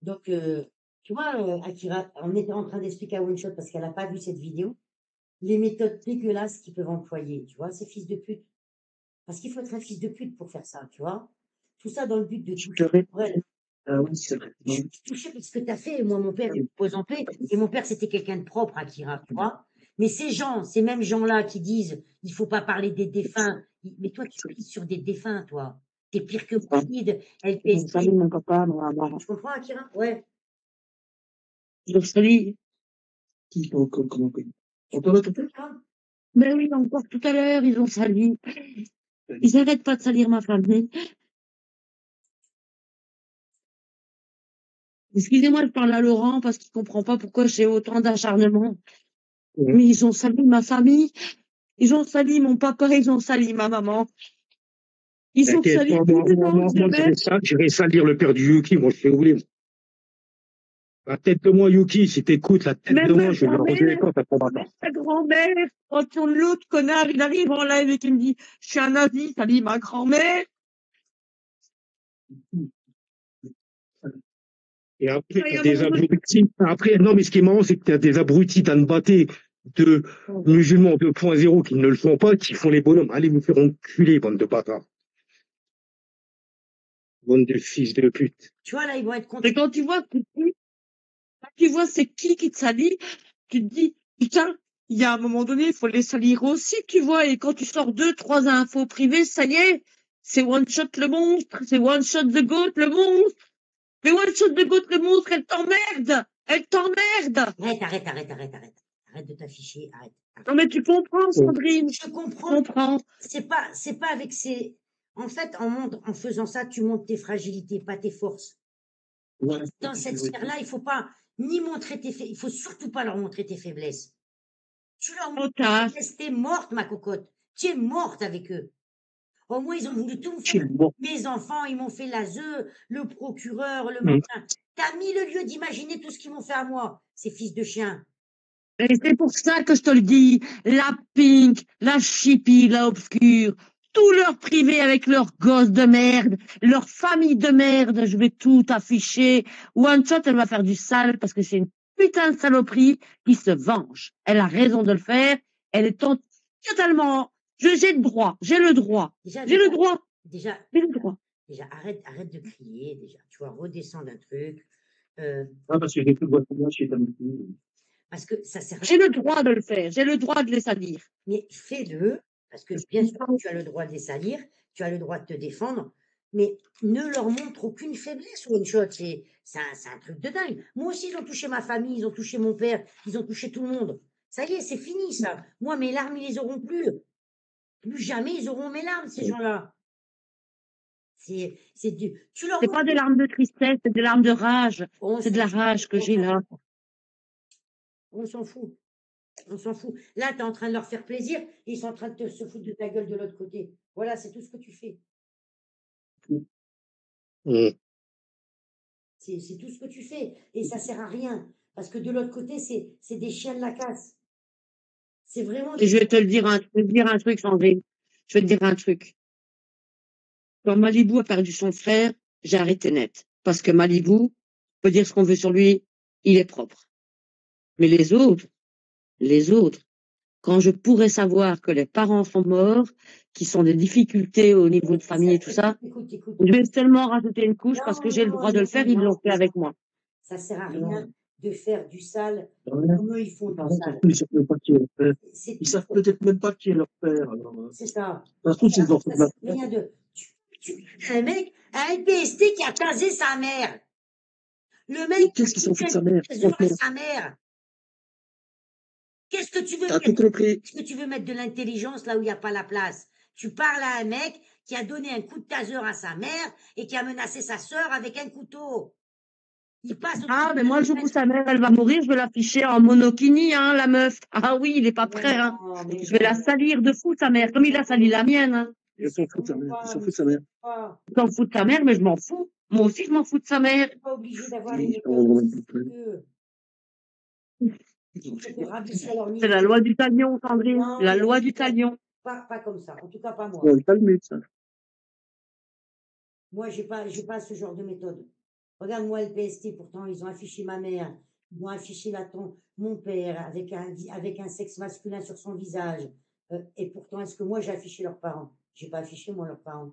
Donc, tu vois, Akira, on était en train d'expliquer à One Shot parce qu'elle n'a pas vu cette vidéo, les méthodes dégueulasses qu'ils peuvent employer, tu vois, ces fils de pute. Parce qu'il faut être un fils de pute pour faire ça, tu vois. Tout ça dans le but de Je toucher. te réponds. Ouais, Oui, c'est vrai. je suis touchée parce que tu as fait. Moi, mon père, il repose en paix. Et mon père, c'était quelqu'un de propre, Akira, tu vois. Mais ces gens, ces mêmes gens-là qui disent il faut pas parler des défunts. Mais toi, tu pisses sur des défunts, toi. T'es pire que Mourchid, Salut LPSP. mon papa, mon maman. Tu comprends, Akira? Ouais. Je salue. Comment on peut répéter? Ben oui, encore tout à l'heure, ils ont sali. Ils n'arrêtent pas de salir ma famille. Excusez-moi, je parle à Laurent parce qu'il comprend pas pourquoi j'ai autant d'acharnement. Mais ils ont sali ma famille. Ils ont sali mon papa, ils ont sali ma maman. Ils ont T'inquiète, sali tous les gens que j'aimais. j'irai salir le père du Yuki, moi, je fais rouler. La tête de moi, Yuki, si t'écoutes, la tête de Même moi, ma je vais le rendre grand-mère, quand ça prendra pas. ma grand-mère. Quand l'autre connard, il arrive en live et qu'il me dit, je suis un nazi, salit ma grand-mère. Et après, Et t'as à un des moment donné, abrutis. Après, non, mais ce qui est marrant, c'est que t'as des abrutis d'Anbaté, de musulmans 2.0 qui ne le sont pas, qui font les bonhommes. Allez vous faire enculer, bande de bâtards. Bande de fils de pute. Tu vois, là, ils vont être contents. et quand tu vois, c'est qui te salit, tu te dis, putain, il y a un moment donné, il faut les salir aussi, tu vois, et quand tu sors 2, 3 infos privées, ça y est, c'est one shot le monstre, c'est one shot the goat le monstre, mais one shot the goat le monstre, elle t'emmerde, elle t'emmerde. Arrête de t'afficher, arrête. Non mais tu comprends, Sandrine, Je tu comprends. comprends. C'est pas avec ces. En fait, en faisant ça, tu montres tes fragilités, pas tes forces. Dans cette sphère-là, il faut pas ni montrer tes il faut surtout pas leur montrer tes faiblesses. Tu leur montres tes Otage. faiblesses, t'es morte, ma cocotte. Tu es morte avec eux. Au moins, ils ont voulu tout me faire. Mes enfants, ils m'ont fait l'ASE, le procureur, le machin. T'as mis le lieu d'imaginer tout ce qu'ils m'ont fait à moi, ces fils de chiens. Et c'est pour ça que je te le dis, la pink, la chippie, la obscure, tout leur privé avec leurs gosses de merde, leur famille de merde, je vais tout afficher. One Shot, elle va faire du sale parce que c'est une putain de saloperie qui se venge. Elle a raison de le faire. Elle est totalement. J'ai le droit. J'ai le droit. J'ai le droit. Déjà, J'ai le droit. déjà arrête de crier, déjà. Tu vois, redescends d'un truc. Parce que j'ai plus de voix pour moi, je suis Parce que ça sert à J'ai le droit de le faire. J'ai le droit de les salir. Mais fais-le, parce que bien sûr, tu as le droit de les salir, tu as le droit de te défendre, mais ne leur montre aucune faiblesse, One Shot. C'est un truc de dingue. Moi aussi, ils ont touché ma famille, ils ont touché mon père, ils ont touché tout le monde. Ça y est, c'est fini, ça. Moi, mes larmes, ils les auront plus. Plus jamais ils auront mes larmes, ces gens-là. C'est du. Tu leur C'est pas montres. des larmes de tristesse, c'est des larmes de rage. On C'est de s'en la fout, rage que on j'ai s'en là. fout. On s'en fout. On s'en fout. Là, tu es en train de leur faire plaisir, ils sont en train de se foutre de ta gueule de l'autre côté. Voilà, c'est tout ce que tu fais. C'est tout ce que tu fais. Et ça sert à rien. Parce que de l'autre côté, c'est des chiens de la casse. C'est vraiment Et des. je vais te le dire un truc, Sandrine. Je vais te dire un truc. Quand Malibu a perdu son frère, j'ai arrêté net. Parce que Malibu, on peut dire ce qu'on veut sur lui, il est propre. Mais les autres, quand je pourrais savoir que les parents sont morts, qui sont des difficultés au niveau de famille et tout ça, Écoute. je vais seulement rajouter une couche parce que j'ai le Non, droit de le faire, ils l'ont fait avec moi. Ça sert à rien de faire du sale comme eux, ils font du sale. Ils savent même pas qui est leur père. C'est Ils savent peut-être même pas qui est leur père. c'est ça. Ça se trouve, c'est les enfants Ça de la sert à rien de. Un mec, un PST qui a casé sa mère. Le mec, Qu'est-ce qu'ils s'en foutent de sa mère? à sa mère. Qu'est-ce que tu veux T'as mettre? tout compris. Est-ce que tu veux mettre de l'intelligence là où il n'y a pas la place? Tu parles à un mec qui a donné un coup de taser à sa mère et qui a menacé sa sœur avec un couteau. Il passe. Ah, mais moi, le jour où sa mère, elle va mourir, je vais l'afficher en monokini, hein, la meuf. Ah oui, il est pas prêt, hein. Je vais la salir de fou, sa mère, comme il a sali la mienne, hein. Ils s'en foutent de sa mère. Ils s'en foutent de sa mère. Je m'en fous de sa mère, mais je m'en fous. Moi aussi, je m'en fous de sa mère. Pas obligé d'avoir Ils les sont méthodes. C'est la loi du talion, Sandrine. La loi du talion. Pas comme ça. En tout cas, pas moi. Ouais, calmez, ça. Moi, j'ai pas ce genre de méthode. Regarde-moi le PST, pourtant, ils ont affiché ma mère, ils ont affiché mon père avec un sexe masculin sur son visage. Et pourtant, est-ce que moi, j'ai affiché leurs parents? J'ai pas affiché, moi, leurs parents.